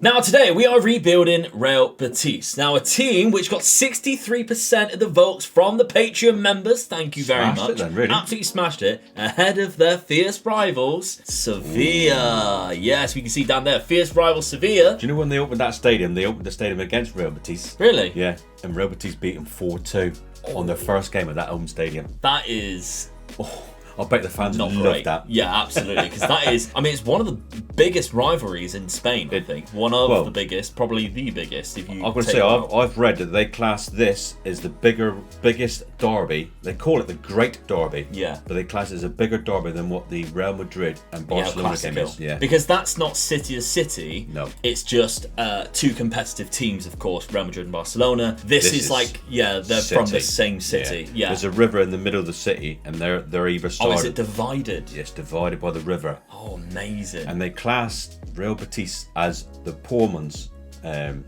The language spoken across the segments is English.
Now today we are rebuilding Real Betis. Now a team which got 63% of the votes from the Patreon members. Thank you very much. It then, really. Absolutely smashed it. Ahead of their fierce rivals, Sevilla. Yes, we can see down there, fierce rival Sevilla. Do you know when they opened that stadium? They opened the stadium against Real Betis. Really? Yeah, and Real Betis beat them 4-2 on their first game at that home stadium. That is... I bet the fans not love great. that. Yeah, absolutely. Because that is, I mean, it's one of the biggest rivalries in Spain, I think. One of the biggest, probably the biggest. If you I'm going to say, I've read that they class this as the biggest derby. They call it the Great Derby. Yeah. But they class it as a bigger derby than what the Real Madrid and Barcelona game is. Yeah. Because that's not city to city. No. It's just two competitive teams, of course, Real Madrid and Barcelona. This is like, they're city. from the same city. Yeah. There's a river in the middle of the city, and they're either side. Oh, is it divided? Yes, divided by the river. Oh, amazing. And they class Real Betis as the poor man's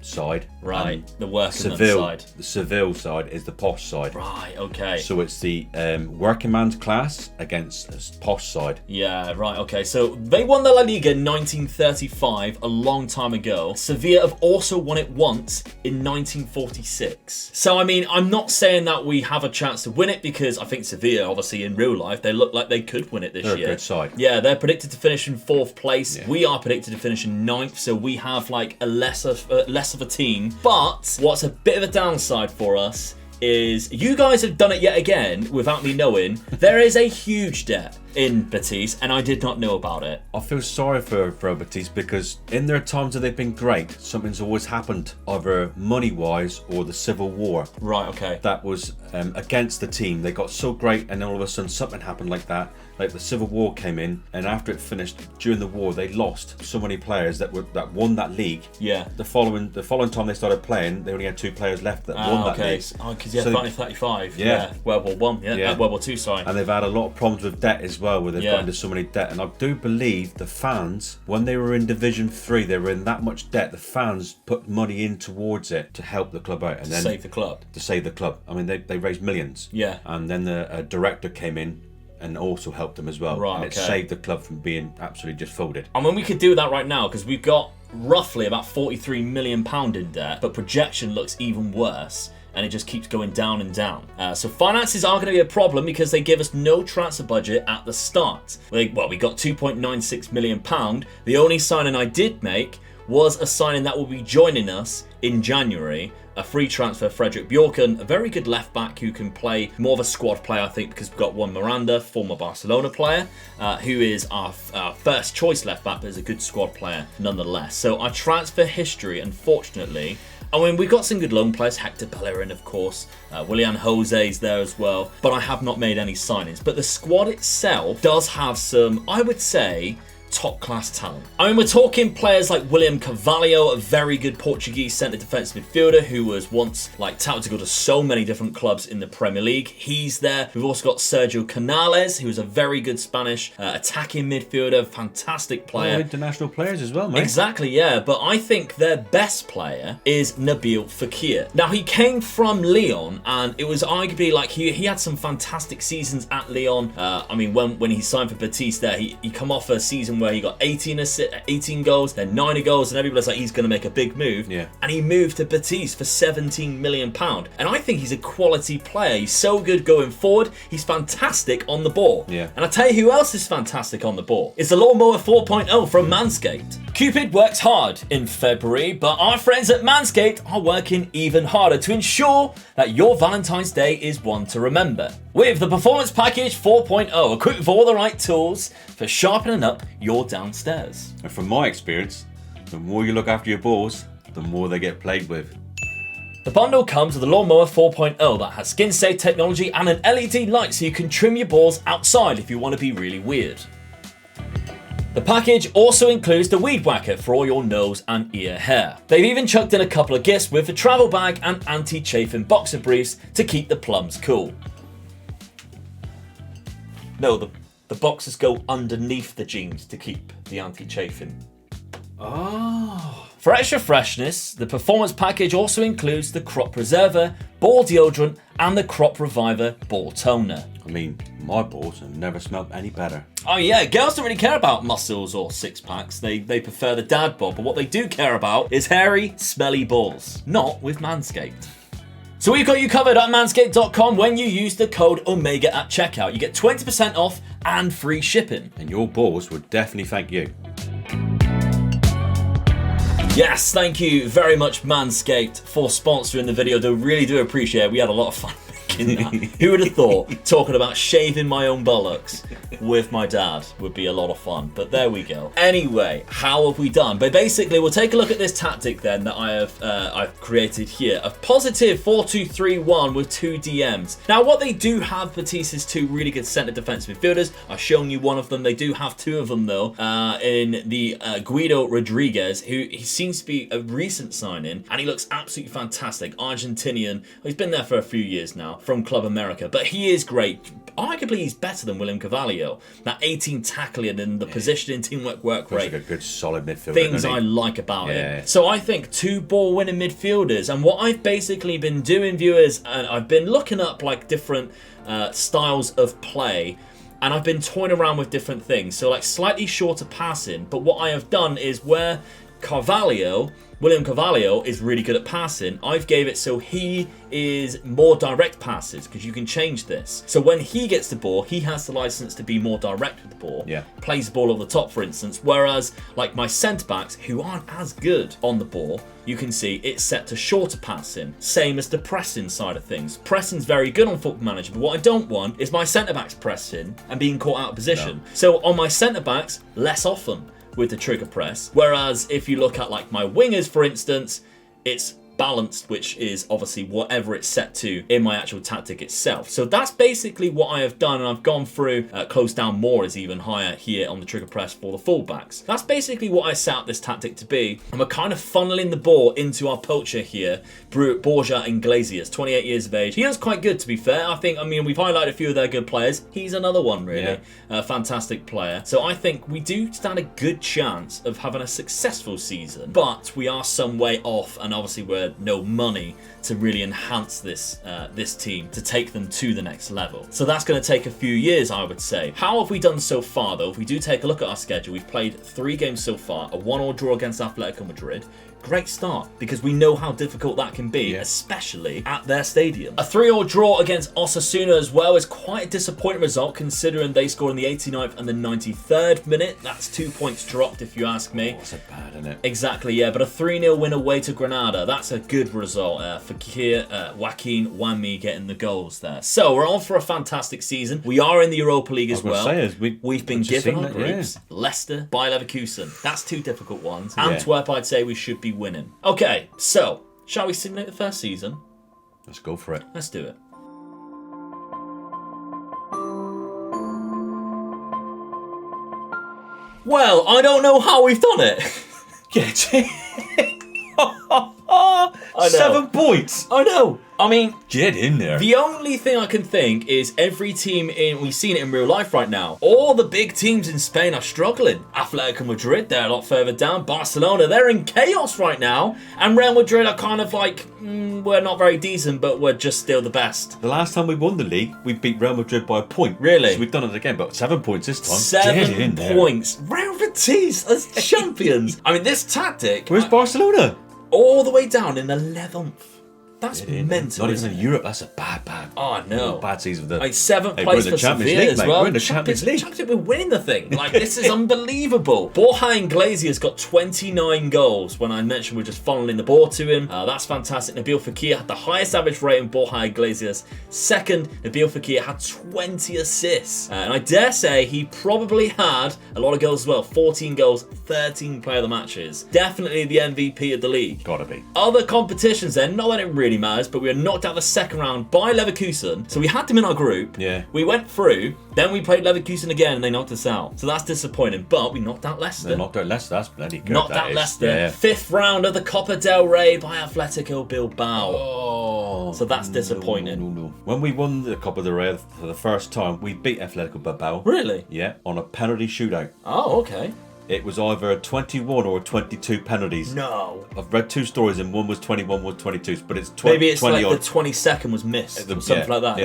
side. Right, the working man's side. The Seville side is the posh side. Right, okay. So it's the working man's class against the posh side. Yeah, right, okay. So they won the La Liga in 1935, a long time ago. Sevilla have also won it once in 1946. So, I mean, I'm not saying that we have a chance to win it because I think Sevilla, obviously, in real life, they look like they could win it this year. They're a good side. Yeah, they're predicted to finish in 4th place. Yeah. We are predicted to finish in 9th, so we have like a less of a team. But what's a bit of a downside for us is you guys have done it yet again without me knowing. There is a huge debt in Betis, and I did not know about it. I feel sorry for Betis because in their times that they've been great, something's always happened, either money-wise or the civil war. Right, okay. That was against the team. They got so great, and then all of a sudden something happened like that. Like the civil war came in, and after it finished, during the war, they lost so many players that won that league. Yeah. The following time they started playing, they only had 2 players left that won that league. Oh, because 1935. Yeah. World War One. Yeah. World War Two. Sorry. And they've had a lot of problems with debt as well, where they've got into so many debt. And I do believe the fans, when they were in Division 3, they were in that much debt. The fans put money in towards it to help the club out, and then save the club. To save the club. I mean, they raised millions. Yeah. And then the director came in and also helped them as well. Right, and it saved the club from being absolutely just folded. I mean, we could do that right now because we've got roughly about £43 million in debt, but projection looks even worse. And it just keeps going down and down. So finances are going to be a problem because they give us no transfer budget at the start. We got £2.96 million. The only signing I did make was a signing that will be joining us in January. A free transfer, Frederick Bjorken, a very good left back who can play more of a squad player, I think, because we've got Juan Miranda, former Barcelona player, who is our first choice left back, but is a good squad player nonetheless. So our transfer history, unfortunately, I mean, we've got some good loan players, Hector Bellerin, of course, Willian Jose's there as well, but I have not made any signings. But the squad itself does have some, I would say, top-class talent. I mean, we're talking players like William Carvalho, a very good Portuguese centre defensive midfielder who was once touted to go to so many different clubs in the Premier League. He's there. We've also got Sergio Canales, who's a very good Spanish attacking midfielder, fantastic player. International players as well, mate. Exactly, yeah. But I think their best player is Nabil Fakir. Now, he came from Lyon, and it was arguably like he had some fantastic seasons at Lyon. I mean, when he signed for Betis there, he come off a season where he got 18 goals, then 90 goals, and everybody's like, he's going to make a big move. Yeah. And he moved to Betis for £17 million. And I think he's a quality player. He's so good going forward. He's fantastic on the ball. Yeah. And I tell you who else is fantastic on the ball. It's the Lawnmower 4.0 from Manscaped. Cupid works hard in February, but our friends at Manscaped are working even harder to ensure that your Valentine's Day is one to remember. With the Performance Package 4.0, equipped with all the right tools for sharpening up your downstairs. And from my experience, the more you look after your balls, the more they get played with. The bundle comes with a Lawnmower 4.0 that has skin-safe technology and an LED light so you can trim your balls outside if you want to be really weird. The package also includes the Weed Whacker for all your nose and ear hair. They've even chucked in a couple of gifts with the travel bag and anti-chafing boxer briefs to keep the plums cool. No, the boxers go underneath the jeans to keep the anti-chafing. Oh. For extra freshness, the performance package also includes the Crop Preserver, Ball Deodorant, and the Crop Reviver Ball Toner. I mean, my balls have never smelled any better. Oh yeah, girls don't really care about muscles or six-packs. They prefer the dad bod, but what they do care about is hairy, smelly balls. Not with Manscaped. So we've got you covered at manscaped.com. When you use the code OMEGA at checkout, you get 20% off and free shipping. And your balls would definitely thank you. Yes, thank you very much, Manscaped, for sponsoring the video. They really do appreciate it. We had a lot of fun making that. Who would have thought talking about shaving my own bollocks with my dad would be a lot of fun? But there we go. Anyway, how have we done? But basically, we'll take a look at this tactic then that I've created here. A positive 4-2-3-1 with 2 DMs. Now, what they do have, Betis, is 2 really good centre defensive midfielders. I've shown you one of them. They do have 2 of them, though, in the Guido Rodriguez, who he seems to be a recent signing, and he looks absolutely fantastic. Argentinian. He's been there for a few years now, from Club America, but he is great. Arguably, he's better than William Carvalho. That 18 tackling and the positioning, teamwork work rate. Like a good solid midfielder. Things I like about him. So I think 2 ball-winning midfielders, and what I've basically been doing, viewers, and I've been looking up like different styles of play, and I've been toying around with different things. So like slightly shorter passing, but what I have done is where William Carvalho is really good at passing, I've gave it so he is more direct passes, because you can change this. So when he gets the ball, he has the license to be more direct with the ball. Plays the ball over the top, for instance. Whereas like my centre-backs, who aren't as good on the ball, you can see it's set to shorter passing. Same as the pressing side of things. Pressing's very good on Football Manager, but what I don't want is my centre-backs pressing and being caught out of position. So on my centre-backs, less often with the trigger press. Whereas if you look at like my wingers, for instance, it's balanced, which is obviously whatever it's set to in my actual tactic itself. So that's basically what I have done, and I've gone through close down more is even higher here on the trigger press for the fullbacks. That's basically what I set up this tactic to be, and we're kind of funneling the ball into our poacher here, Borja Iglesias, 28 years of age. He is quite good, to be fair. I mean, we've highlighted a few of their good players. He's another one, really. A fantastic player. So I think we do stand a good chance of having a successful season, but we are some way off, and obviously we're no money to really enhance this this team to take them to the next level. So that's going to take a few years, I would say. How have we done so far, though? If we do take a look at our schedule, we've played 3 games so far, a 1-1 draw against Atletico Madrid. Great start, because we know how difficult that can be, especially at their stadium. A 3-3 draw against Osasuna as well is quite a disappointing result, considering they scored in the 89th and the 93rd minute. That's 2 points dropped, if you ask me. That's so bad, isn't it? Exactly, yeah, but a 3-0 win away to Granada, that's a good result. Fakir, Joaquin, Wami getting the goals there. So we're on for a fantastic season. We are in the Europa League as well. We've been given our groups. Leicester, Bayer Leverkusen. That's 2 difficult ones. Antwerp, I'd say we should be winning. Okay, so shall we simulate the first season? Let's go for it. Let's do it. Well, I don't know how we've done it. I know. 7 points. I know. I mean, get in there. The only thing I can think is every team we've seen it in real life right now. All the big teams in Spain are struggling. Atletico Madrid, they're a lot further down. Barcelona, they're in chaos right now. And Real Madrid are kind of like, we're not very decent, but we're just still the best. The last time we won the league, we beat Real Madrid by a point. Really? So we've done it again, but 7 points this time. 7 points. Real Betis as champions. I mean, this tactic. Where's Barcelona? All the way down in 11th. That's mental. Not even in Europe. That's a bad. Oh no, bad season. Of the 7th place for Sevilla as well. We're in the Champions League. We're winning the thing. Like, this is unbelievable. Borja Iglesias got 29 goals. When I mentioned we're just funneling the ball to him, that's fantastic. Nabil Fakir had the highest average rating. Borja Iglesias second. Nabil Fakir had 20 assists, and I dare say he probably had a lot of goals as well. 14 goals, 13 player of the matches. Definitely the MVP of the league. Gotta be. Other competitions then, not that it really matters, but we were knocked out the second round by Leverkusen. So we had them in our group. Yeah. We went through, then we played Leverkusen again and they knocked us out. So that's disappointing, but we knocked out Leicester. They knocked out Leicester, that's bloody good. Knocked out Leicester. Yeah. 5th round of the Copa del Rey by Atletico Bilbao. Oh. So that's disappointing. No. When we won the Copa del Rey for the first time, we beat Atletico Bilbao. Really? Yeah, on a penalty shootout. Oh, okay. It was either 21 or 22 penalties. No. I've read 2 stories and one was 21, one was 22, but it's Maybe it's 20 like odd. the 22nd was missed or something like that.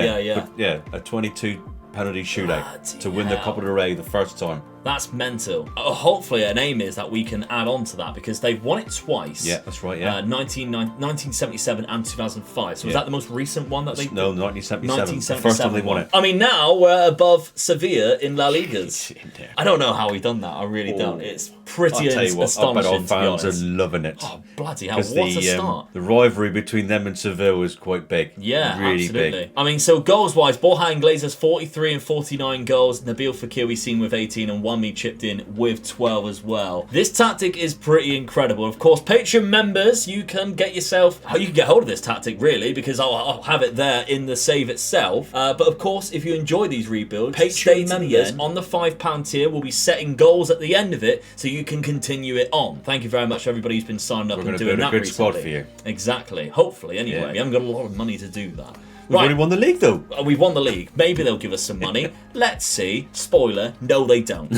Yeah. But, a 22 penalty shootout Bloody to win the hell. Copa del Rey the first time. That's mental. Hopefully an aim is that we can add on to that because they've won it twice. Yeah, that's right, yeah. 1977 and 2005. So was Yeah. that the most recent one that they... No, 1977. The first time they won it. I mean, now we're above Sevilla in La Ligas. I don't know how we've done that. I really don't. It's pretty astonishing, I bet our to be fans are honest. loving it. Oh, bloody hell. What a start. The rivalry between them and Seville is quite big. Yeah, really absolutely. big. I mean, so goals-wise, Borja Iglesias 43 and 49 goals. Nabil Fakir we've seen with 18 and Wami chipped in with 12 as well. This tactic is pretty incredible. Of course, Patreon members, you can get hold of this tactic really because I'll have it there in the save itself. But of course, if you enjoy these rebuilds, Patreon members on the £5 tier will be setting goals at the end of it so you can continue it on. Thank you very much to everybody who's been signing up and doing that recently. We're going to build a good squad for you. Exactly. Hopefully, anyway. Yeah. We haven't got a lot of money to do that. We've already won the league, though. We've won the league. Maybe they'll give us some money. Let's see. Spoiler, no they don't.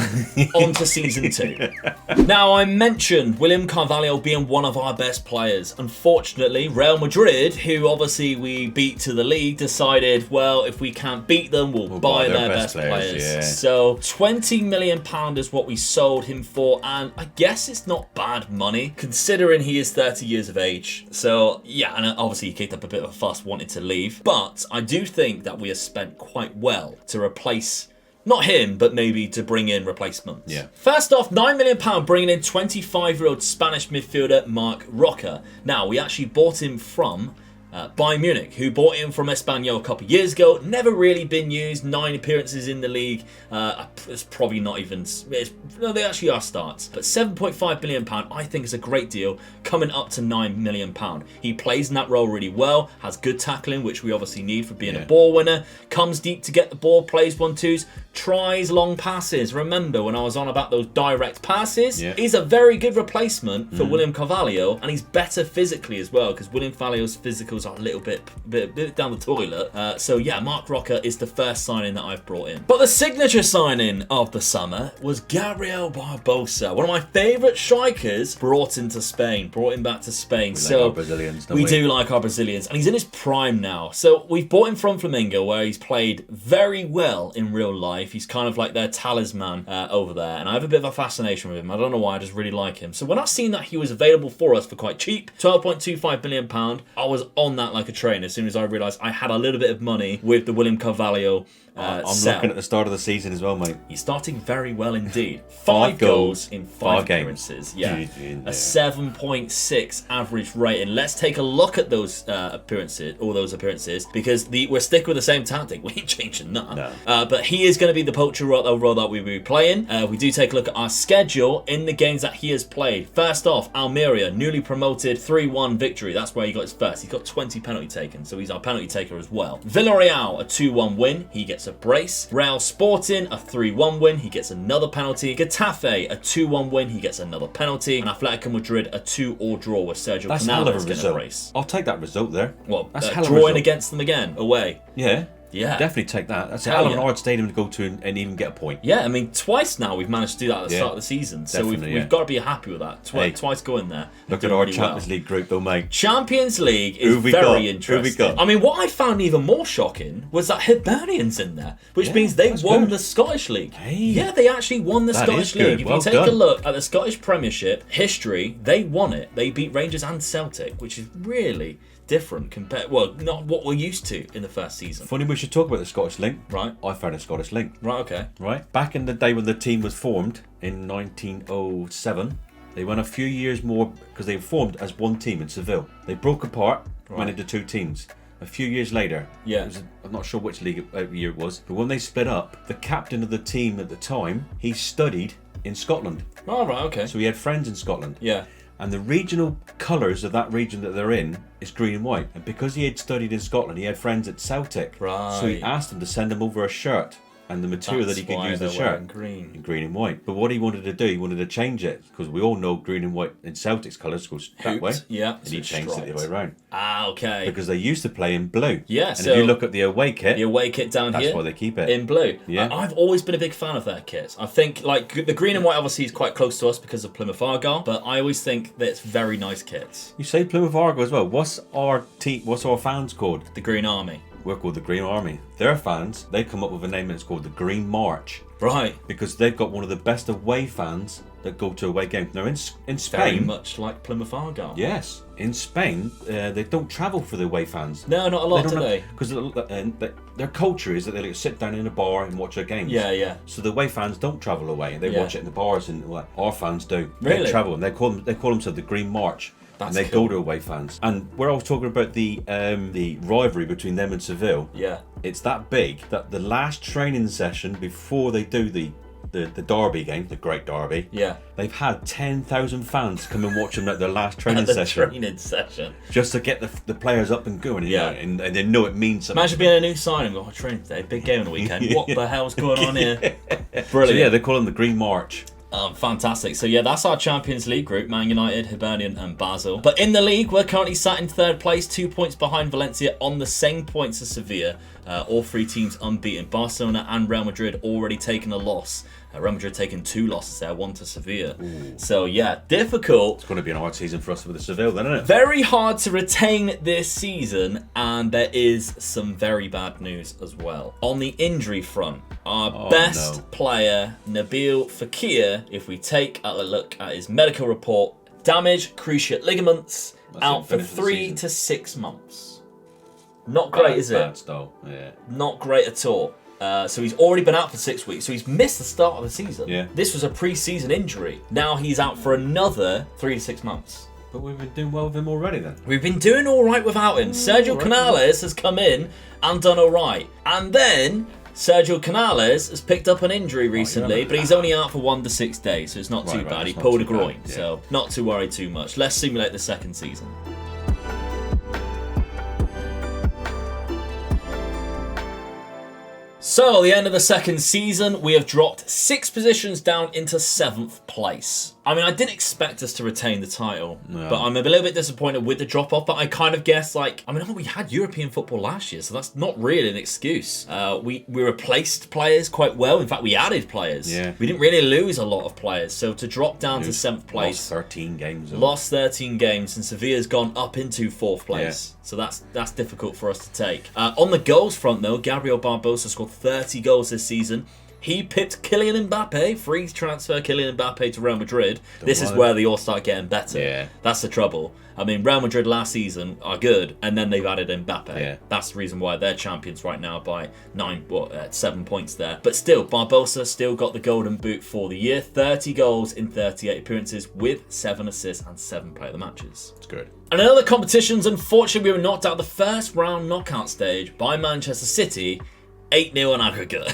On to season 2. Now, I mentioned William Carvalho being one of our best players. Unfortunately, Real Madrid, who obviously we beat to the league, decided, well, if we can't beat them, we'll buy their best players. Yeah. So, £20 million is what we sold him for, and I guess it's not bad money, considering he is 30 years of age. So, yeah, and obviously he kicked up a bit of a fuss, wanted to leave. But I do think that we have spent quite well to replace, not him, but maybe to bring in replacements. Yeah. First off, £9 million bringing in 25-year-old Spanish midfielder Marc Roca. Now, we actually bought him from Bayern Munich, who bought him from Espanyol a couple of years ago. Never really been used. 9 appearances in the league. It's probably not even... No, they actually are starts. But £7.5 million, I think is a great deal, coming up to £9 million. He plays in that role really well, has good tackling, which we obviously need for being a ball winner, comes deep to get the ball, plays 1-2s, tries long passes. Remember when I was on about those direct passes? Yeah. He's a very good replacement for William Carvalho, and he's better physically as well, because William Carvalho's physicals are a little bit down the toilet. So yeah, Marc Roca is the first signing that I've brought in. But the signature signing of the summer was Gabrielle Barbosa, one of my favourite strikers, brought him back to Spain. We like our Brazilians, don't we? We do like our Brazilians, and he's in his prime now. So we've bought him from Flamengo, where he's played very well in real life. He's kind of like their talisman over there, and I have a bit of a fascination with him. I don't know why, I just really like him. So when I seen that he was available for us for quite cheap, £12.25 million, I was on that like a train as soon as I realised I had a little bit of money with the William Carvalho I'm looking at the start of the season as well, mate. He's starting very well indeed. 5 goals in 5 appearances. Yeah. A 7.6 average rating. Let's take a look at those appearances, because we're sticking with the same tactic. We ain't changing that. No. But he is going to be the poacher role that we will be playing. We do take a look at our schedule in the games that he has played. First off, Almeria, newly promoted, 3-1 victory. That's where he got his first. He's got 20 penalty taken, so he's our penalty taker as well. Villarreal, a 2-1 win. He gets a brace. Real Sporting, a 3-1 win. He gets another penalty. Getafe, a 2-1 win. He gets another penalty. And Atletico Madrid, a 2-2 draw with Sergio Canales getting a brace. I'll take that result there. Well, drawing against them again, away. Yeah. Yeah. Definitely take that. That's a hell of an hard stadium to go to and even get a point. Yeah, I mean, twice now we've managed to do that at the start of the season. So we've got to be happy with that. Twice going there. Look at our Champions League group though, mate. Champions League is very interesting. Who we got? I mean, what I found even more shocking was that Hibernian's in there, which means they won the Scottish League. Hey. Yeah, they actually won the Scottish League. If you take a look at the Scottish Premiership history, they won it. They beat Rangers and Celtic, which is really different compared, well, not what we're used to in the first season. Funny we should talk about the Scottish link. Right. I found a Scottish link. Right, okay. Right. Back in the day when the team was formed in 1907, they went a few years more because they formed as one team in Seville. They broke apart, went into 2 teams. A few years later, I'm not sure which league year it was, but when they split up, the captain of the team at the time, he studied in Scotland. Oh, right, okay. So he had friends in Scotland. Yeah. And the regional colours of that region that they're in is green and white. And because he had studied in Scotland, he had friends at Celtic. Right. So he asked them to send him over a shirt and the material that he could use the shirt green and white. But what he wanted to do, he wanted to change it, because we all know green and white in Celtic's colours goes that way. Yeah, and he changed it the other way around. Ah, okay. Because they used to play in blue. Yeah, and so if you look at the away kit down that's here, why they keep it in blue. Yeah, I've always been a big fan of their kits. I think like the green and white obviously is quite close to us because of Plymouth Argyle, but I always think that it's very nice kits. You say Plymouth Argyle as well. What's our fans called? The Green Army. We're called the Green Army. Their fans, they come up with a name and it's called the Green March. Right. Because they've got one of the best away fans that go to away games. Now in Spain, very much like Plymouth Argyle. Yes, in Spain, they don't travel for the away fans. No, not a lot, do they? Because their culture is that they sit down in a bar and watch their games. Yeah. So the away fans don't travel away; they watch it in the bars, and our fans do. Really? They travel, and they call themselves the Green March. That's and they cool. go to away fans. And where I was talking about the rivalry between them and Seville, it's that big that the last training session before they do the derby game, the Great Derby, they've had 10,000 fans come and watch them at their last training session. Just to get the players up and going, and they know it means something. Imagine being a new signing, go, training today, big game on the weekend. What the hell's going on here? Brilliant. So they call them the Green March. Fantastic. So that's our Champions League group, Man United, Hibernian and Basel. But in the league, we're currently sat in third place, 2 points behind Valencia on the same points as Sevilla. All three teams unbeaten. Barcelona and Real Madrid already taken a loss. Real Madrid taken 2 losses there, 1 to Sevilla. Ooh. So difficult. It's going to be a hard season for us with the Seville then, isn't it? Very hard to retain this season, and there is some very bad news as well. On the injury front, our best player, Nabil Fakir, if we take a look at his medical report, damaged cruciate ligaments, out for 3 to 6 months. Not great, is it? Bad style. Yeah. Not great at all. So he's already been out for 6 weeks, so he's missed the start of the season. Yeah. This was a pre-season injury. Now he's out for another 3 to 6 months. But we've been doing well with him already then. We've been doing all right without him. Sergio Canales has come in and done all right. And then Sergio Canales has picked up an injury recently, but he's only out for 1 to 6 days, so it's not too bad. He pulled a groin, so not to worry too much. Let's simulate the second season. So, the end of the second season, we have dropped 6 positions down into 7th place. I mean, I didn't expect us to retain the title, but I'm a little bit disappointed with the drop-off, but I kind of guess, we had European football last year, so that's not really an excuse. We replaced players quite well. In fact, we added players. Yeah. We didn't really lose a lot of players, so to drop down to 7th place... Lost 13 games. Lost 13 games, and Sevilla's gone up into 4th place. Yeah. So that's difficult for us to take. On the goals front, though, Gabrielle Barbosa scored 30 goals this season. He picked Kylian Mbappe, free transfer Kylian Mbappe to Real Madrid. This is where they all start getting better. Yeah. That's the trouble. I mean, Real Madrid last season are good, and then they've added Mbappe. Yeah. That's the reason why they're champions right now by 7 points there. But still, Barbosa still got the golden boot for the year. 30 goals in 38 appearances with 7 assists and 7 player of the matches. It's good. And in other competitions, unfortunately, we were knocked out of the first round knockout stage by Manchester City, 8-0 in aggregate.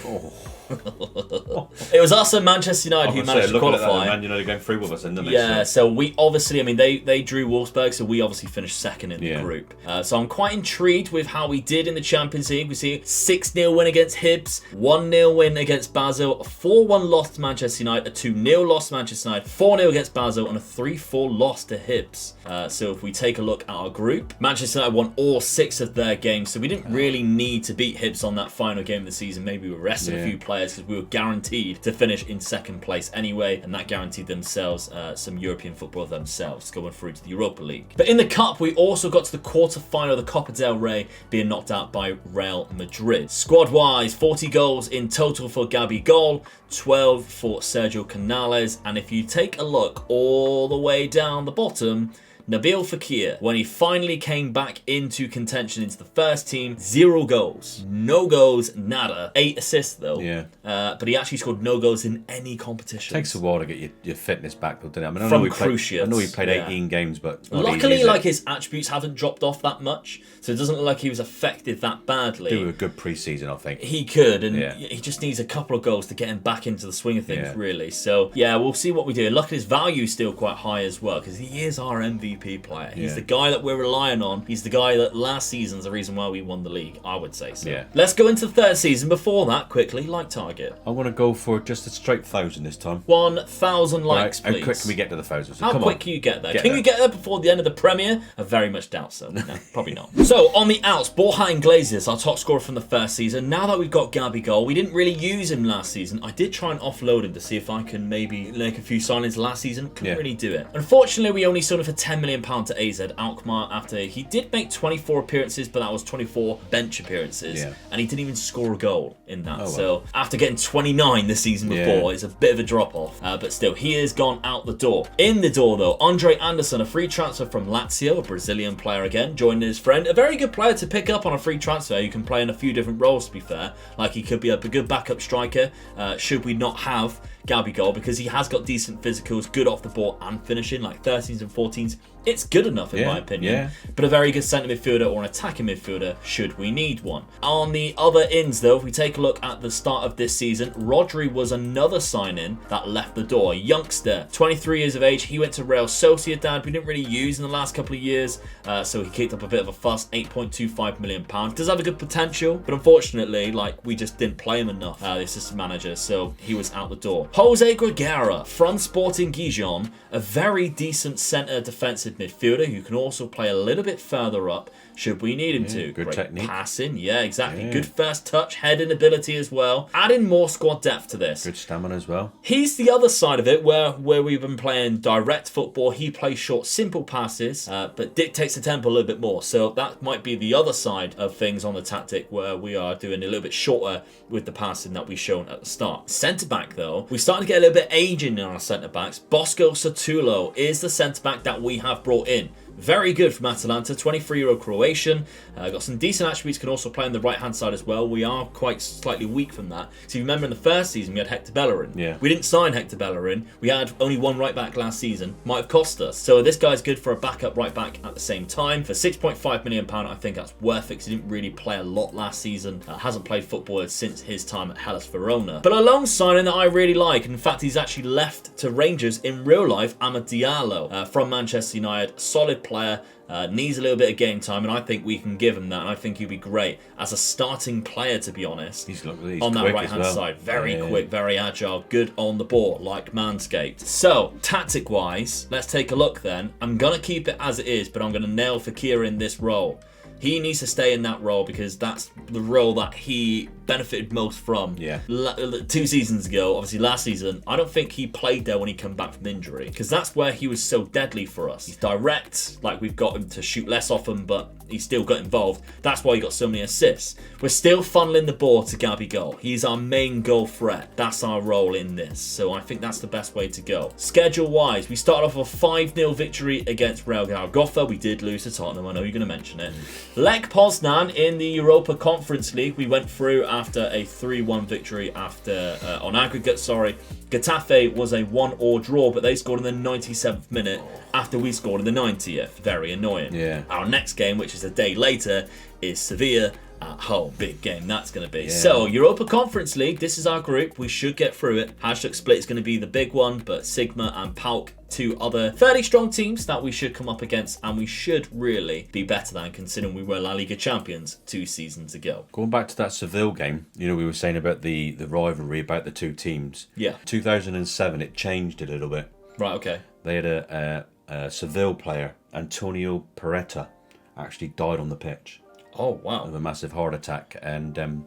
It was us and Manchester United who managed to qualify. Man United going through with us in the next Yeah, so we obviously, they drew Wolfsburg, so we obviously finished second in the group. So I'm quite intrigued with how we did in the Champions League. We see a 6-0 win against Hibs, 1-0 win against Basel, a 4-1 loss to Manchester United, a 2-0 loss to Manchester United, 4-0 against Basel, and a 3-4 loss to Hibs. So if we take a look at our group, Manchester United won all 6 of their games, so we didn't really need to beat Hibs on that final game of the season. Maybe we rested a few players because we were guaranteed to finish in second place anyway, and that guaranteed themselves some European football themselves, going through to the Europa League. But in the Cup, we also got to the quarter-final of the Copa del Rey, being knocked out by Real Madrid. Squad-wise, 40 goals in total for Gabigol, 12 for Sergio Canales, and if you take a look all the way down the bottom, Nabil Fakir, when he finally came back into contention into the first team, 0 goals. No goals, nada. 8 assists though. Yeah. But he actually scored no goals in any competition. Takes a while to get your fitness back, doesn't it? I mean, I know he played 18 games, but luckily, his attributes haven't dropped off that much, so it doesn't look like he was affected that badly. Do a good pre-season, I think. He could, and he just needs a couple of goals to get him back into the swing of things, really. So, we'll see what we do. Luckily, his value is still quite high as well, because he is our MVP. MVP player. He's the guy that we're relying on. He's the guy that last season's the reason why we won the league, I would say so. Yeah. Let's go into the third season. Before that, quickly, like target. I want to go for just a straight 1,000 this time. 1,000 likes, please. How quick can we get to the 1,000? So How quick can you get there? Can you get there before the end of the Premier? I very much doubt so. No, probably not. So, on the outs, Borja Iglesias, our top scorer from the first season. Now that we've got Gabigol, we didn't really use him last season. I did try and offload him to see if I can maybe make a few signings last season. Couldn't really do it. Unfortunately, we only sold him for £10 million to AZ Alkmaar after he did make 24 appearances, but that was 24 bench appearances. Yeah. And he didn't even score a goal in that. So, after getting 29 the season before, it's a bit of a drop-off. But still, he has gone out the door. In the door, though, Andre Anderson, a free transfer from Lazio, a Brazilian player again, joined his friend. A very good player to pick up on a free transfer. You can play in a few different roles, to be fair. Like, he could be a good backup striker, should we not have Gabigol, because he has got decent physicals, good off the ball and finishing, like 13s and 14s. It's good enough in my opinion, but a very good centre midfielder or an attacking midfielder should we need one. On the other ends though, if we take a look at the start of this season, Rodri was another sign-in that left the door. A youngster, 23 years of age, he went to Real Sociedad. We didn't really use in the last couple of years, so he kicked up a bit of a fuss, £8.25 million. Does have a good potential, but unfortunately, like, we just didn't play him enough, the assistant manager, so he was out the door. Jose Greguera from Sporting Gijon, a very decent centre defensive midfielder who can also play a little bit further up should we need him to. Good Great technique. Passing, exactly. Good first touch, heading ability as well. Adding more squad depth to this. Good stamina as well. He's the other side of it where we've been playing direct football. He plays short, simple passes, but dictates the tempo a little bit more. So that might be the other side of things on the tactic where we are doing a little bit shorter with the passing that we've shown at the start. Centre-back though, we're starting to get a little bit aging in our centre-backs. Bosco Satulo is the centre-back that we have brought in. Very good from Atalanta, 23-year-old Croatian. Got some decent attributes, can also play on the right-hand side as well. We are quite slightly weak from that. So you remember in the first season, we had Hector Bellerin. We didn't sign Hector Bellerin. We had only one right-back last season. Might have cost us. So this guy's good for a backup right-back at the same time. For £6.5 million, I think that's worth it because he didn't really play a lot last season. Hasn't played football since his time at Hellas Verona. But a long signing that I really like. In fact, he's actually left to Rangers in real life, Amad Diallo from Manchester United. Solid player, needs a little bit of game time, and I think we can give him that, and I think he'll be great as a starting player, to be honest. He's on that right-hand side. Very quick, very agile, good on the ball, like Manscaped. So, tactic-wise, let's take a look then. I'm going to keep it as it is, but I'm going to nail Fakir in this role. He needs to stay in that role because that's the role that he benefited most from. 2 seasons ago, obviously last season, I don't think he played there when he came back from injury because that's where he was so deadly for us. He's direct, like we've got him to shoot less often, but he still got involved. That's why he got so many assists. We're still funneling the ball to Gabigol. He's our main goal threat. That's our role in this. So I think that's the best way to go. Schedule-wise, we started off with a 5-0 victory against Real Zaragoza. We did lose to Tottenham. I know you're going to mention it. Lech Poznan in the Europa Conference League. We went through after a 3-1 victory on aggregate, Getafe was a 1-1 draw, but they scored in the 97th minute after we scored in the 90th. Very annoying. Our next game, which is a day later, is Sevilla at home. Big game that's going to be. So, Europa Conference League, this is our group. We should get through it. Hashtag Split is going to be the big one, but Sigma and PAOK, 2 other fairly strong teams that we should come up against, and we should really be better than, considering we were La Liga champions 2 seasons ago. Going back to that Seville game, we were saying about the rivalry about the 2 teams. 2007, it changed a little bit. Right, okay. They had a Seville player, Antonio Peretta, actually died on the pitch. Oh, wow. Of a massive heart attack, and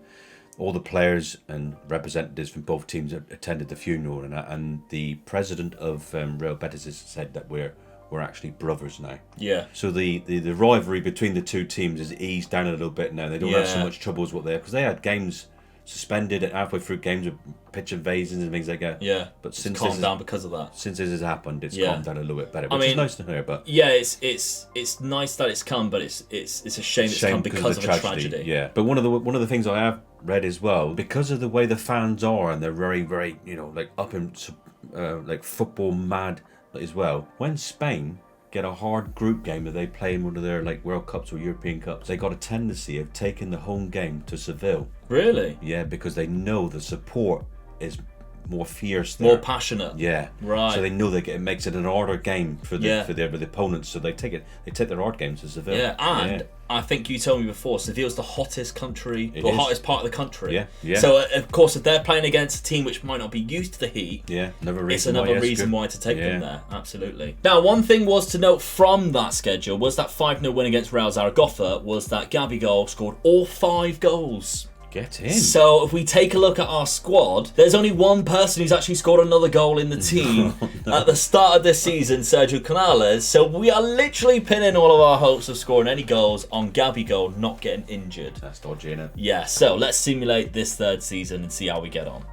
all the players and representatives from both teams attended the funeral, and the president of Real Betis said that we're actually brothers now. So the rivalry between the 2 teams has eased down a little bit now. They don't have so much trouble as what they have, because they had games suspended halfway through games with pitch invasions and things like that. But since calmed down because of that. Since this has happened, it's calmed down a little bit better, which is nice to hear. But it's nice that it's come, but it's a shame it's come because of a tragedy. But one of the things I have read as well, because of the way the fans are, and they're very, very, like up in like football mad as well. When Spain get a hard group game that they play in one of their like World Cups or European Cups, they got a tendency of taking the home game to Seville. Really? Yeah, because they know the support is more fierce there. More passionate. Yeah. Right. So they know it makes it an harder game for the opponents. So they take their hard games to Seville. Yeah, and I think you told me before, Seville's the hottest hottest part of the country. Yeah, yeah. So of course, if they're playing against a team which might not be used to the heat, it's another reason why to take them there. Absolutely. Now, one thing was to note from that schedule was that 5-0 win against Real Zaragoza was that Gabrielle scored all 5 goals. Get in. So if we take a look at our squad, there's only one person who's actually scored another goal in the team at the start of this season, Sergio Canales. So we are literally pinning all of our hopes of scoring any goals on Gabrielle not getting injured. That's dodgy, isn't it? Yeah, so let's simulate this 3rd season and see how we get on.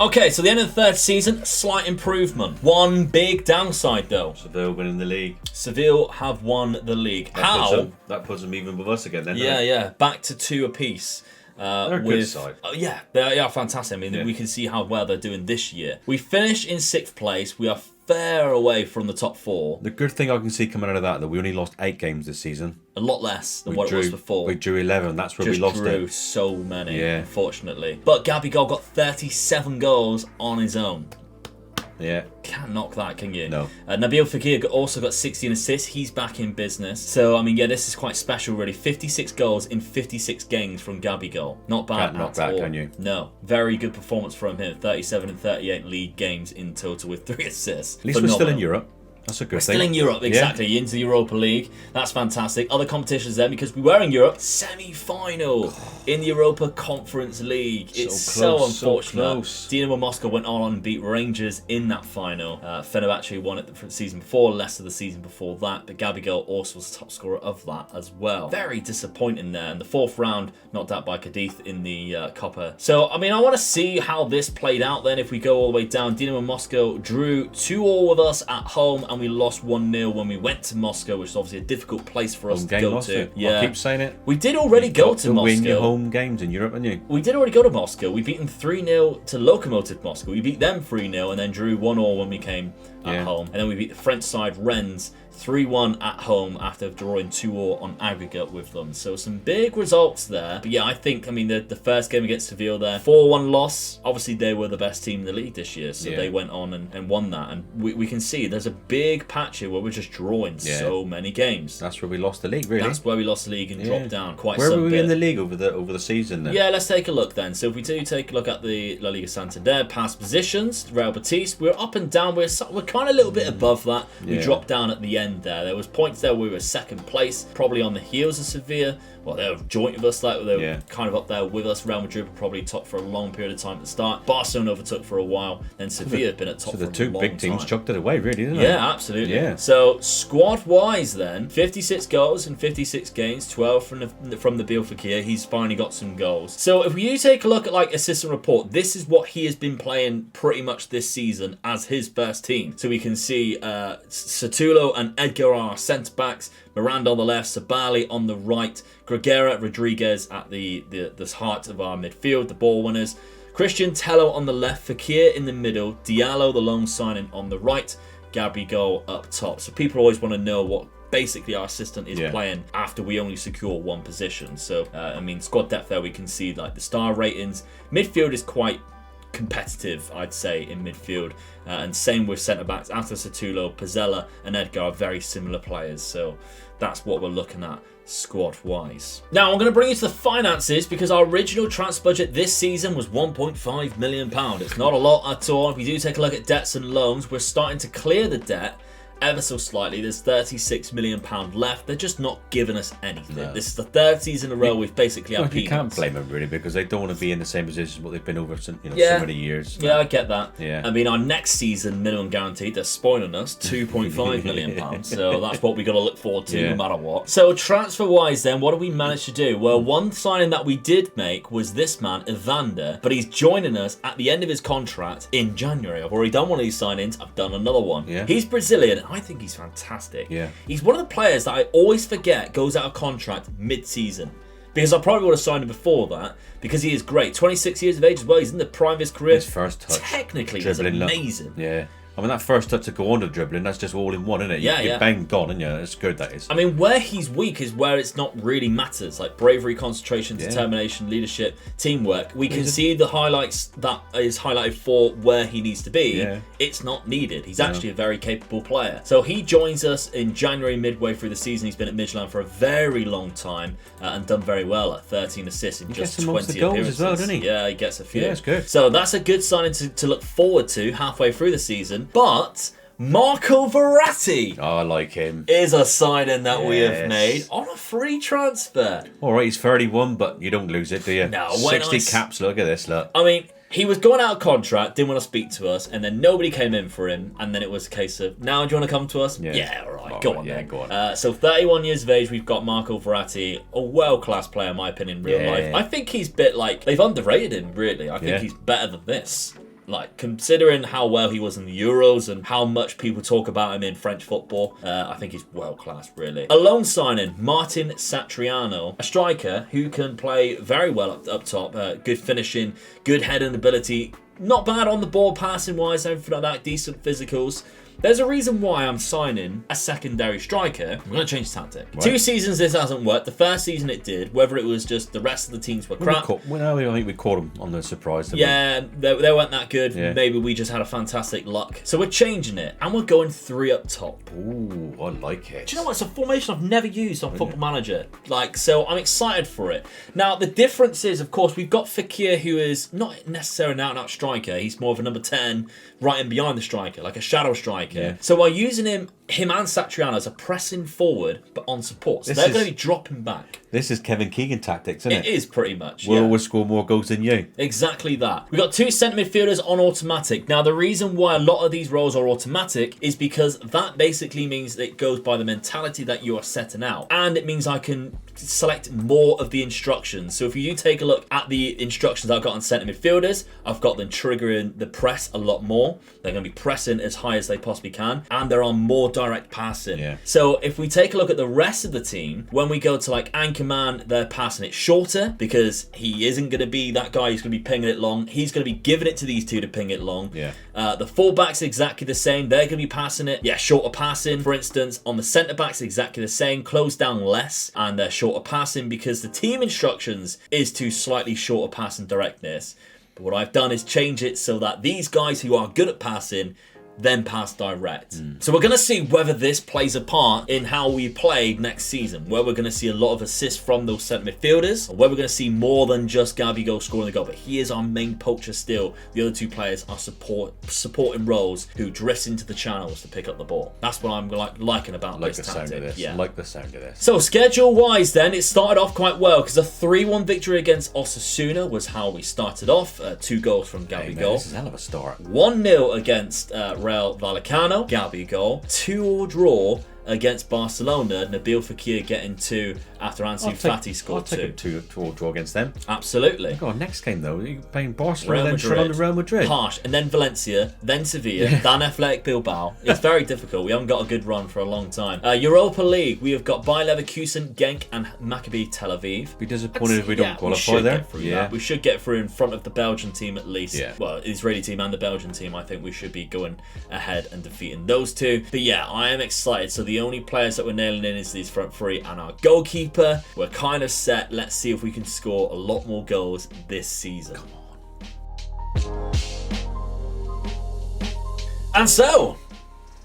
Okay, so the end of the 3rd season, slight improvement. One big downside though. Seville winning the league. Seville have won the league. That puts them even with us again then. Yeah. Back to 2 apiece. They're a good side. They are fantastic. I mean, we can see how well they're doing this year. We finished in 6th place. We are fair away from the top 4. The good thing I can see coming out of that we only lost 8 games this season. A lot less than what it was before. We drew 11. That's where we lost it. Drew so many, unfortunately. But Gabrielle got 37 goals on his own. Yeah. Can't knock that, can you? No. Nabil Fakir also got 16 assists. He's back in business. So, I mean, this is quite special, really. 56 goals in 56 games from Gabrielle. Not bad Can't knock that, can you? No. Very good performance from him. 37 and 38 league games in total with 3 assists. At least we're still in Europe. That's a good thing. Still in Europe, exactly. Into the Europa League. That's fantastic. Other competitions then, because we were in Europe. Semi-final in the Europa Conference League. It's so unfortunate. Dinamo Moscow went on and beat Rangers in that final. Fenerbahce won it the season before, Leicester the season before that. But Gabrielle also was the top scorer of that as well. Very disappointing there. In the 4th round, knocked out by Cadiz in the Copa. So, I mean, I want to see how this played out then if we go all the way down. Dinamo Moscow drew 2-2 with us at home, and we lost 1-0 when we went to Moscow, which is obviously a difficult place for us to go to. Yeah. I keep saying it. We did already go to Moscow. Win your home games in Europe, haven't you? We did already go to Moscow. We beat them 3-0 to Lokomotiv Moscow. We beat them 3-0 and then drew 1-1 when we came at home. And then we beat the French side Rennes 3-1 at home after drawing 2-2 on aggregate with them. So some big results there. But yeah, I think, the first game against Seville there, 4-1 loss. Obviously, they were the best team in the league this year. So they went on and won that. And we can see there's a big patch here where we're just drawing so many games. That's where we lost the league, really. That's where we lost the league and dropped down quite some bit. Where were we in the league over the season then? Yeah, let's take a look then. So if we do take a look at the La Liga Santander past positions, Real Betis, we're up and down. We're kind of a little bit above that. We dropped down at the end there. There was points there we were 2nd place, probably on the heels of Sevilla. Well, they were joint with us, they were kind of up there with us. Real Madrid were probably top for a long period of time at the start. Barcelona overtook for a while, then Sevilla had been at top for a long time. So the 2 big teams chucked it away, really, didn't they? Yeah, absolutely. Yeah. So squad-wise then, 56 goals in 56 games, 12 from Nabil Fakir. He's finally got some goals. So if you take a look at assistant report, this is what he has been playing pretty much this season as his first team. So we can see Satulo and Edgar are centre-backs, Miranda on the left, Sabali on the right, Greguera, Rodriguez at the heart of our midfield, the ball winners. Christian Tello on the left, Fakir in the middle, Diallo, the lone signing, on the right, Gabrielle up top. So people always want to know what basically our assistant is playing after we only secure 1 position. So, squad depth there, we can see the star ratings. Midfield is quite competitive, I'd say, in midfield. And same with centre-backs. After Satulo, Pizzella and Edgar are very similar players. So that's what we're looking at squad-wise. Now, I'm going to bring you to the finances because our original transfer budget this season was £1.5 million. It's not a lot at all. If we do take a look at debts and loans, we're starting to clear the debt ever so slightly. There's £36 million left. They're just not giving us anything. No. This is the 3rd season in a row we've basically had peanuts. You can't blame them, really, because they don't want to be in the same position as what they've been over so many years. Yeah, I get that. Yeah. Our next season minimum guaranteed, they're spoiling us, £2.5 million. So that's what we got to look forward to no matter what. So transfer-wise then, what did we manage to do? Well, one signing that we did make was this man, Evander, but he's joining us at the end of his contract in January. I've already done one of these signings. I've done another one. Yeah. He's Brazilian. I think he's fantastic. Yeah. He's one of the players that I always forget goes out of contract mid-season. Because I probably would have signed him before that, because he is great. 26 years of age as well. He's in the prime of his career. His first touch. Technically, he's amazing. Yeah. I mean, that first touch to go on to dribbling, that's just all in one, isn't it? You bang, gone, and it's good, that is. I mean, where he's weak is where it's not really matters, like bravery, concentration, determination, leadership, teamwork. We can see the highlights that is highlighted for where he needs to be. Yeah. It's not needed. He's actually a very capable player. So he joins us in January, midway through the season. He's been at Midland for a very long time and done very well at 13 assists in just 20 appearances. As well, doesn't he? Yeah, he gets a few. Yeah, it's good. So that's a good signing to look forward to halfway through the season. But Marco Verratti, I like him, is a signing that we have made on a free transfer. All right, he's 31, but you don't lose it, do you? No, 60 caps. Look at this, look. I mean, he was going out of contract, didn't want to speak to us, and then nobody came in for him, and then it was a case of, now do you want to come to us? Yeah, all right, go on then. Go on. So 31 years of age, we've got Marco Verratti, a world-class player, in my opinion, in real life. I think he's a bit like, they've underrated him, really. I think he's better than this. Like, considering how well he was in the Euros and how much people talk about him in French football, I think he's world-class, really. A loan signing, Martin Satriano, a striker who can play very well up top, good finishing, good heading ability, not bad on the ball passing-wise, everything like that, decent physicals. There's a reason why I'm signing a secondary striker. I'm going to change tactic. Right. 2 seasons this hasn't worked. The first season it did. Whether it was just the rest of the teams were crap. I think we caught them on the surprise. They weren't that good. Yeah. Maybe we just had a fantastic luck. So we're changing it. And we're going 3 up top. Ooh, I like it. Do you know what? It's a formation I've never used on Football Manager. So I'm excited for it. Now, the difference is, of course, we've got Fakir, who is not necessarily an out-and-out striker. He's more of a number 10, right in behind the striker, like a shadow striker. Yeah. So we're using him and Satriano as a pressing forward, but on support. So they're going to be dropping back. This is Kevin Keegan tactics, isn't it? It is pretty much. We'll always score more goals than you. Exactly that. We've got 2 centre midfielders on automatic. Now, the reason why a lot of these roles are automatic is because that basically means that it goes by the mentality that you are setting out. And it means I can select more of the instructions. So if you take a look at the instructions I've got on centre midfielders, I've got them triggering the press a lot more. They're going to be pressing as high as they possibly can. And they're on more direct passing. Yeah. So if we take a look at the rest of the team, when we go to like Anchorman, they're passing it shorter because he isn't going to be that guy who's going to be pinging it long. He's going to be giving it to these 2 to ping it long. Yeah. The fullbacks exactly the same. They're going to be passing it. Yeah, shorter passing. For instance, on the centre backs exactly the same. Close down less and they're shorter passing because the team instructions is to slightly shorter passing directness. But what I've done is change it so that these guys who are good at passing then pass direct. So we're going to see whether this plays a part in how we play next season, where we're going to see a lot of assists from those centre midfielders, or where we're going to see more than just Gabigol scoring the goal. But he is our main poacher still. The other 2 players are supporting roles who drifts into the channels to pick up the ball. That's what I'm liking about this tactic. I like the sound of this. So schedule-wise then, it started off quite well because a 3-1 victory against Osasuna was how we started off. 2 goals from Gabigol. This is a hell of a start. 1-0 against Real Vallecano, Gabigol. 2-2 draw against Barcelona, Nabil Fakir getting 2 after Ansu Fati scored 2. I'll take a 2 draw against them. Absolutely. God, next game though, you're playing Barcelona, then straight on to Real Madrid. Harsh, and then Valencia, then Sevilla, then Athletic Bilbao. It's very difficult. We haven't got a good run for a long time. Europa League, we have got Bayer Leverkusen, Genk, and Maccabi Tel Aviv. Be disappointed if we don't qualify there. We should get through in front of the Belgian team at least. Yeah. Well, the Israeli team and the Belgian team. I think we should be going ahead and defeating those 2. But yeah, I am excited. So the only players that we're nailing in is these front 3 and our goalkeeper. We're kind of set. Let's see if we can score a lot more goals this season. Come on. And so,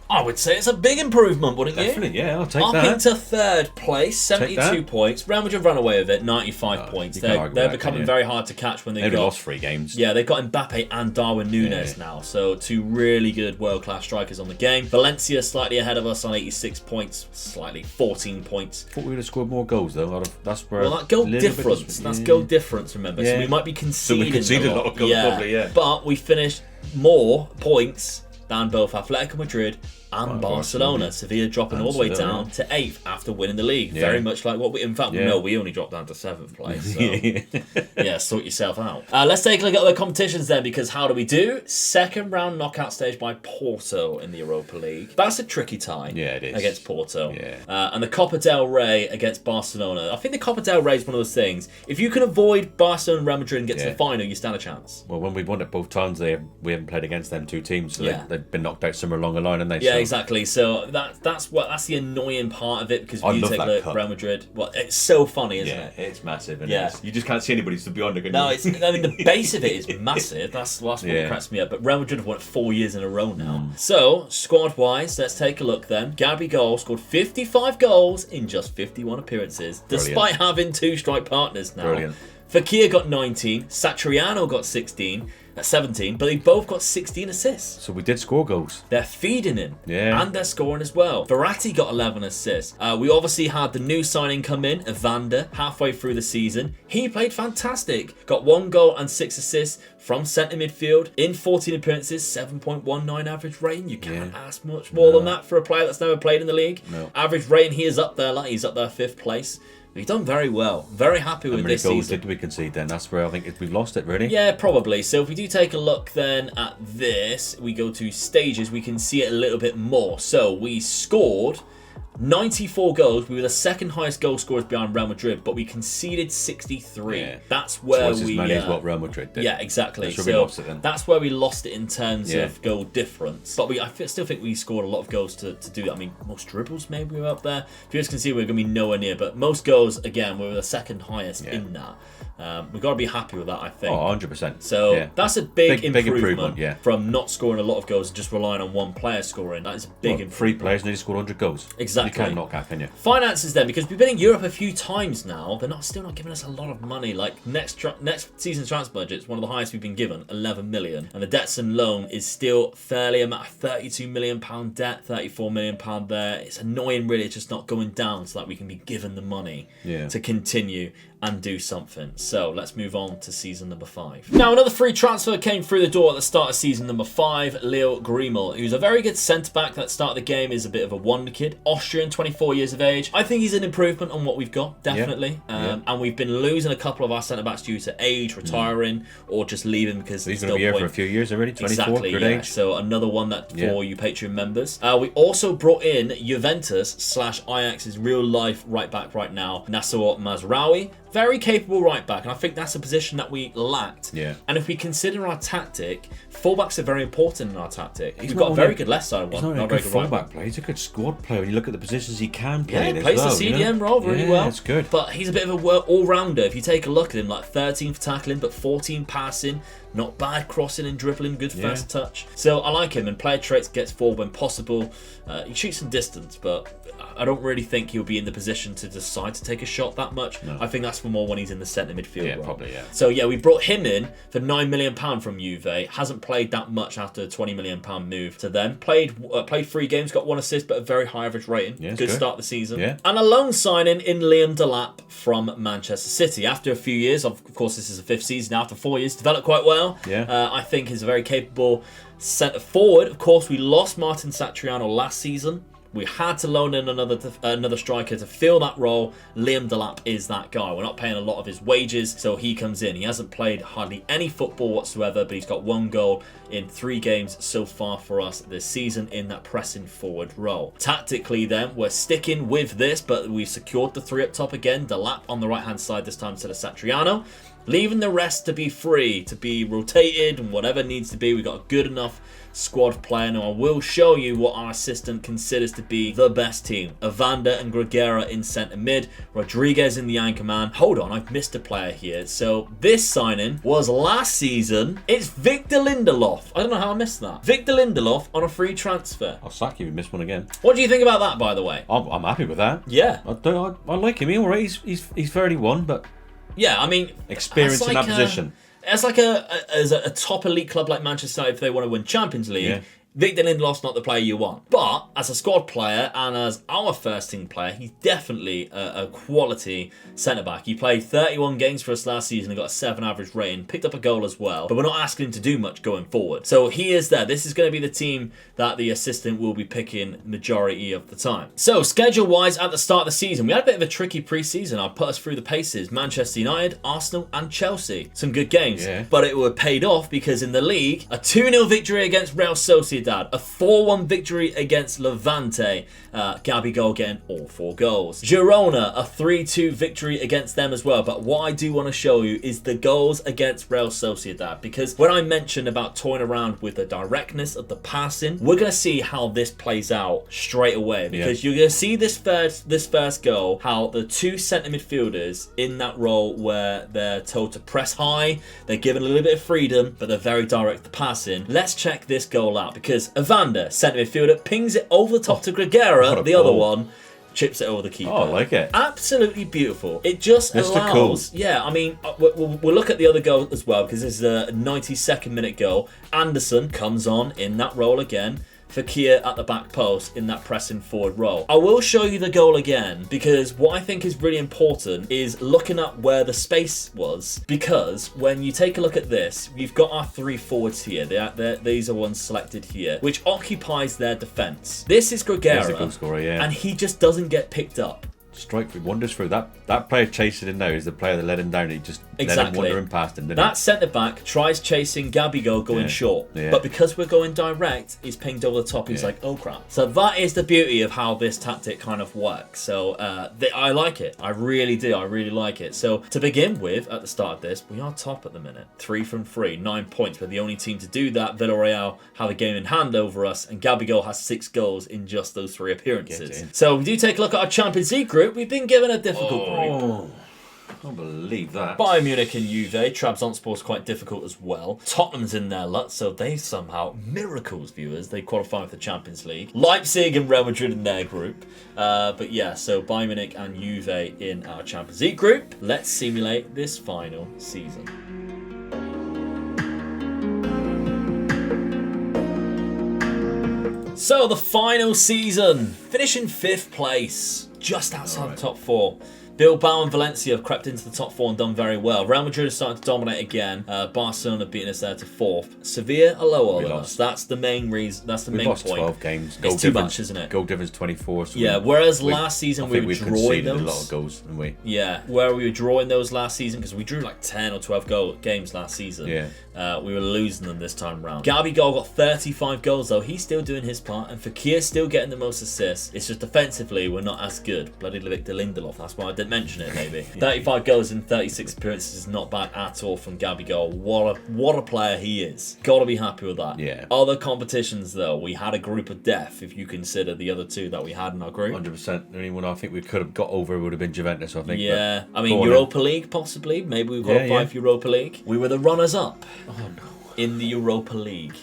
I would say it's a big improvement, wouldn't you? Definitely, yeah, I'll take that. Up into 3rd place, 72 points. Real Madrid run away with it, 95 points. They're becoming very hard to catch when they've lost 3 games. Yeah, they've got Mbappe and Darwin Núñez now. So 2 really good world-class strikers on the game. Valencia slightly ahead of us on 86 points, slightly 14 points. Thought we would have scored more goals though. That's where. Well, that goal difference. That's goal difference. Remember, so we might be conceding. So we conceded a lot of goals, probably. Yeah, but we finished more points than both Atletico Madrid and Barcelona. Sevilla dropping all the way down to 8th after winning the league. Very much like what we... In fact, no, we only dropped down to 7th place. So, yeah, sort yourself out. Let's take a look at other competitions then, because how do we do? Second round knockout stage by Porto in the Europa League. That's a tricky tie. Yeah, it is. Against Porto. Yeah. And the Copa del Rey against Barcelona. I think the Copa del Rey is one of those things. If you can avoid Barcelona and Real Madrid and get to the final, you stand a chance. Well, when we've won it both times, we haven't played against them two teams, so they've been knocked out somewhere along the line, haven't they? Yeah, exactly. So that's the annoying part of it, because if you take a look at Real Madrid, well, it's so funny, isn't it? It's massive. And you just can't see anybody to beyond it. No, the base of it is massive. That's what cracks me up. But Real Madrid have won it 4 years in a row now. So squad-wise, let's take a look then. Gabrielle scored 55 goals in just 51 appearances, despite having 2 strike partners now. Brilliant. Fakir got 19, Satriano got 17, but they both got 16 assists. So we did score goals. They're feeding him. Yeah. And they're scoring as well. Verratti got 11 assists. We obviously had the new signing come in, Evander, halfway through the season. He played fantastic. Got 1 goal and 6 assists from centre midfield. In 14 appearances, 7.19 average rating. You can't ask much more than that for a player that's never played in the league. No. Average rating, he is up there. He's up there 5th place. We've done very well. Very happy with this season. How many goals did we concede then? That's where I think we've lost it, really. Yeah, probably. So if we do take a look then at this, we go to stages, we can see it a little bit more. So we scored 94 goals. We were the second highest goal scorers behind Real Madrid, but we conceded 63. Yeah. That's where Twice as many as what Real Madrid did. Yeah, exactly. That's where we lost it then. That's where we lost it in terms of goal difference. But I still think we scored a lot of goals to do that. I mean, most dribbles maybe we were up there. If you guys can see, we're going to be nowhere near. But most goals, again, we were the second highest in that. We've got to be happy with that, I think. Oh, 100%. So that's a big improvement yeah. from not scoring a lot of goals and just relying on one player scoring. That is a big improvement. 3 players nearly scored 100 goals. Exactly. You can't knock that, can you? Finances then, because we've been in Europe a few times now, they're still not giving us a lot of money. Like next season's transfer budget is one of the highest we've been given, 11 million, and the debts and loan is still fairly amount of 32 million pound debt, 34 million pound there. It's annoying, really. It's just not going down so that we can be given the money to continue and do something. So let's move on to season number 5. Now, another free transfer came through the door at the start of season number 5. Leo Grimal, who's a very good centre-back that start of the game, is a bit of a wonder kid. Austrian, 24 years of age. I think he's an improvement on what we've got, definitely. And we've been losing a couple of our centre-backs due to age, retiring, or just leaving because he's going to be here for a few years already, 24, exactly, good age. So another one that for you Patreon members. We also brought in Juventus/Ajax's real-life right-back right now, Nassor Mazraoui. Very capable right back, and I think that's a position that we lacked. Yeah. And if we consider our tactic, fullbacks are very important in our tactic. We've got a very good left side one. He's not a good fullback player. He's a good squad player. When you look at the positions he can play, he plays the CDM role really well. That's good. But he's a bit of a all-rounder. If you take a look at him, like 13 for tackling, but 14 passing. Not bad crossing and dribbling, good first touch. So I like him, and player traits, gets forward when possible. He shoots some distance, but I don't really think he'll be in the position to decide to take a shot that much. No. I think that's for more when he's in the centre midfield role. Probably, So we brought him in for £9 million from Juve. Hasn't played that much after a £20 million move to them. Played 3 games, got 1 assist, but a very high average rating. Good start of the season. And a loan signing in Liam Delap from Manchester City. After a few years, of course this is the 5th season, after 4 years, developed quite well. I think he's a very capable centre forward. Of course, we lost Martin Satriano last season. We had to loan in another striker to fill that role. Liam Delap is that guy. We're not paying a lot of his wages, so he comes in. He hasn't played hardly any football whatsoever, but he's got 1 goal in 3 games so far for us this season in that pressing forward role. Tactically then, we're sticking with this, but we've secured the 3 up top again. Delap on the right-hand side this time instead of Satriano. Leaving the rest to be free, to be rotated, and whatever needs to be. We've got a good enough squad player. Now, I will show you what our assistant considers to be the best team. Evander and Gregera in centre mid. Rodriguez in the anchor man. Hold on, I've missed a player here. So, this signing was last season. It's Victor Lindelof. I don't know how I missed that. Victor Lindelof on a free transfer. I'll sack you if you missed one again. What do you think about that, by the way? I'm happy with that. Yeah. I like him. He's all right. He's 31, but... Yeah, I mean... experience in that position. As a top elite club like Manchester United, if they want to win Champions League, Victor Lindelof's not the player you want. But as a squad player and as our first team player, he's definitely a quality centre-back. He played 31 games for us last season and got a 7 average rating, picked up a goal as well. But we're not asking him to do much going forward. So he is there. This is going to be the team that the assistant will be picking majority of the time. So schedule-wise, at the start of the season, we had a bit of a tricky pre-season. I'll put us through the paces. Manchester United, Arsenal and Chelsea. Some good games. Yeah. But it were paid off because in the league, a 2-0 victory against Real Sociedad, a 4-1 victory against Levante, Gabigol getting all 4 goals. Girona, a 3-2 victory against them as well. But what I do want to show you is the goals against Real Sociedad, because when I mentioned about toying around with the directness of the passing, we're going to see how this plays out straight away, because you're going to see this first goal, how the 2 centre midfielders in that role where they're told to press high, they're given a little bit of freedom, but they're very direct to passing. Let's check this goal out, because Evander, centre midfielder, pings it over the top to Gregera, the other one, chips it over the keeper. Oh, I like it. Absolutely beautiful. It just allows... Cool. Yeah, I mean, we'll look at the other goal as well, because this is a 92nd minute goal. Anderson comes on in that role again. Fakir at the back post in that pressing forward role. I will show you the goal again, because what I think is really important is looking at where the space was, because when you take a look at this, we've got our 3 forwards here. These are ones selected here, which occupies their defence. This is Gregera, and he just doesn't get picked up. Strike through, wanders through. That player chasing him now is the player that let him down. He just let him wander him past him. That centre back tries chasing Gabigol going short, but because we're going direct, he's pinged over the top. He's like, oh crap. So that is the beauty of how this tactic kind of works. So I like it. I really do. I really like it. So to begin with, at the start of this, we are top at the minute. 3 from 3, 9 points. We're the only team to do that. Villarreal have a game in hand over us, and Gabigol has 6 goals in just those 3 appearances. So we do take a look at our Champions League group. We've been given a difficult group. I can't believe that. Bayern Munich and Juve. Trabzonspor's quite difficult as well. Tottenham's in their lot, so they somehow, miracles, viewers, they qualify for the Champions League. Leipzig and Real Madrid in their group. But yeah, so Bayern Munich and Juve in our Champions League group. Let's simulate this final season. So the final season, finishing 5th place, just outside the top 4. Bilbao and Valencia have crept into the top 4 and done very well. Real Madrid is starting to dominate again. Barcelona beating us there to 4th. Sevilla are lower than us. That's the main reason. That's the main point. We lost 12 games. It's too much, isn't it? Goal difference 24. So yeah, whereas last season we were drawing those. A lot of goals, didn't we? Yeah, where we were drawing those last season, because we drew like 10 or 12 games last season. Yeah. We were losing them this time round. Gabigol got 35 goals though. He's still doing his part, and Fakir's still getting the most assists. It's just defensively we're not as good. Bloody Victor Lindelof. That's why I didn't mention it. Maybe 35 goals in 36 appearances is not bad at all from Gabigol. What a player he is. Got to be happy with that. Yeah. Other competitions though, we had a group of death. If you consider the other 2 that we had in our group. 100%. The only one I think we could have got over would have been Juventus. I think. Yeah. I mean Europa League possibly. Maybe we qualified for Europa League. We were the runners up. Oh no. In the Europa League.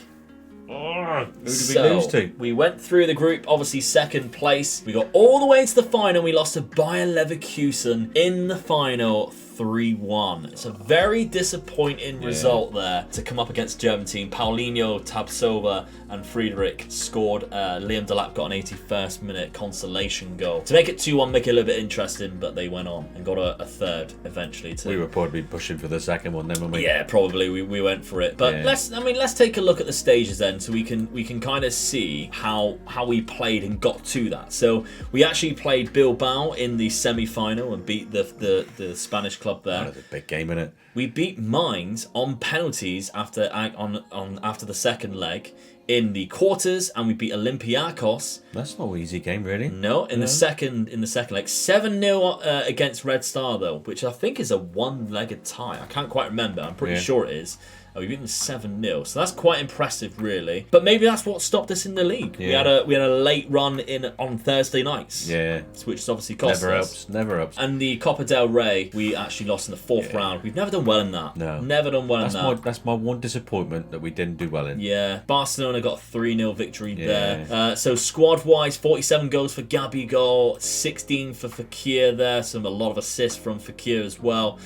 Who did we lose to? We went through the group, obviously 2nd place. We got all the way to the final. We lost to Bayer Leverkusen in the final 3-1. It's a very disappointing result there to come up against the German team. Paulinho, Tabsova and Friedrich scored. Liam Delap got an 81st minute consolation goal to make it 2-1, make it a little bit interesting, but they went on and got a 3rd eventually. We were probably pushing for the 2nd one then, weren't we? Yeah, probably we went for it. But let's take a look at the stages then, so we can kind of see how we played and got to that. So we actually played Bilbao in the semi-final and beat the Spanish club there. That was a big game, innit? We beat Mainz on penalties after the 2nd leg in the quarters, and we beat Olympiacos. That's no easy game, really. No, in the second leg, 7-0 against Red Star though, which I think is a 1-legged tie. I can't quite remember. I'm pretty sure it is. We beat them 7-0, so that's quite impressive, really. But maybe that's what stopped us in the league. Yeah. We had a late run on Thursday nights. Yeah, which has obviously cost us. Never helps. And the Copa del Rey, we actually lost in the 4th round. We've never done well in that. No, never done well in that. That's my one disappointment that we didn't do well in. Yeah, Barcelona got a 3-0 victory there. So squad-wise, 47 goals for Gabigol, 16 for Fakir there. A lot of assists from Fakir as well.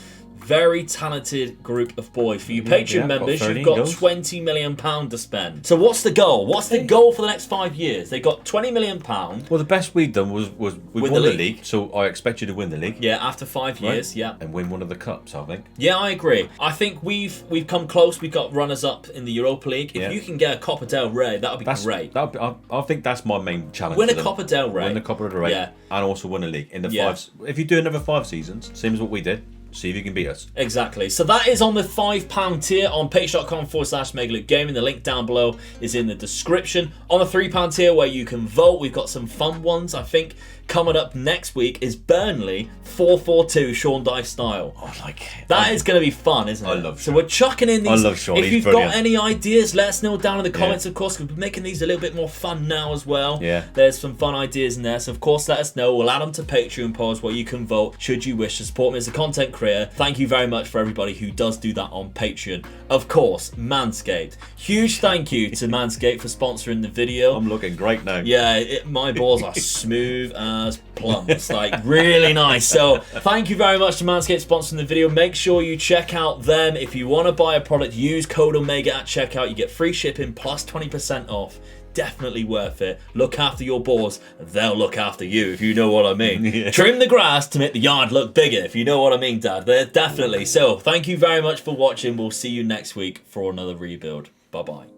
very talented group of boys. For you Patreon members, you've got £20 million to spend. So what's the goal? What's the goal for the next 5 years? They got £20 million. Well, the best we've done was we won the league, so I expect you to win the league. Yeah, after 5 years, yeah. And win one of the cups, I think. Yeah, I agree. I think we've come close. We've got runners-up in the Europa League. If you can get a Copa del Rey, that would be great. I think that's my main challenge. Win a Copa del Rey. Win the Copa del Rey, and also win a league. In the 5. If you do another 5 seasons, same as what we did, see if you can beat us. Exactly. So that is on the £5 tier on patreon.com/MegaLoopGaming. The link down below is in the description. On the £3 tier where you can vote, we've got some fun ones. I think coming up next week is Burnley 4-4-2 Sean Dyche style. I like it. That is going to be fun, isn't it? I love So Sean. we're chucking in these. I love Sean. If He's you've brilliant. got any ideas, let us know down in the comments, of course, because we're making these a little bit more fun now as well. Yeah. There's some fun ideas in there. So, of course, let us know. We'll add them to Patreon polls where you can vote should you wish to support me as a content creator. Thank you very much for everybody who does do that on Patreon. Of course, Manscaped. Huge thank you to Manscaped for sponsoring the video. I'm looking great now. Yeah, my balls are smooth as plums, like really nice. So thank you very much to Manscaped sponsoring the video. Make sure you check out them. If you want to buy a product, use code Omega at checkout. You get free shipping plus 20% off. Definitely worth it. Look after your balls, they'll look after you, if you know what I mean. Trim the grass to make the yard look bigger, if you know what I mean, Dad. They're definitely. So thank you very much for watching. We'll see you next week for another rebuild. Bye bye.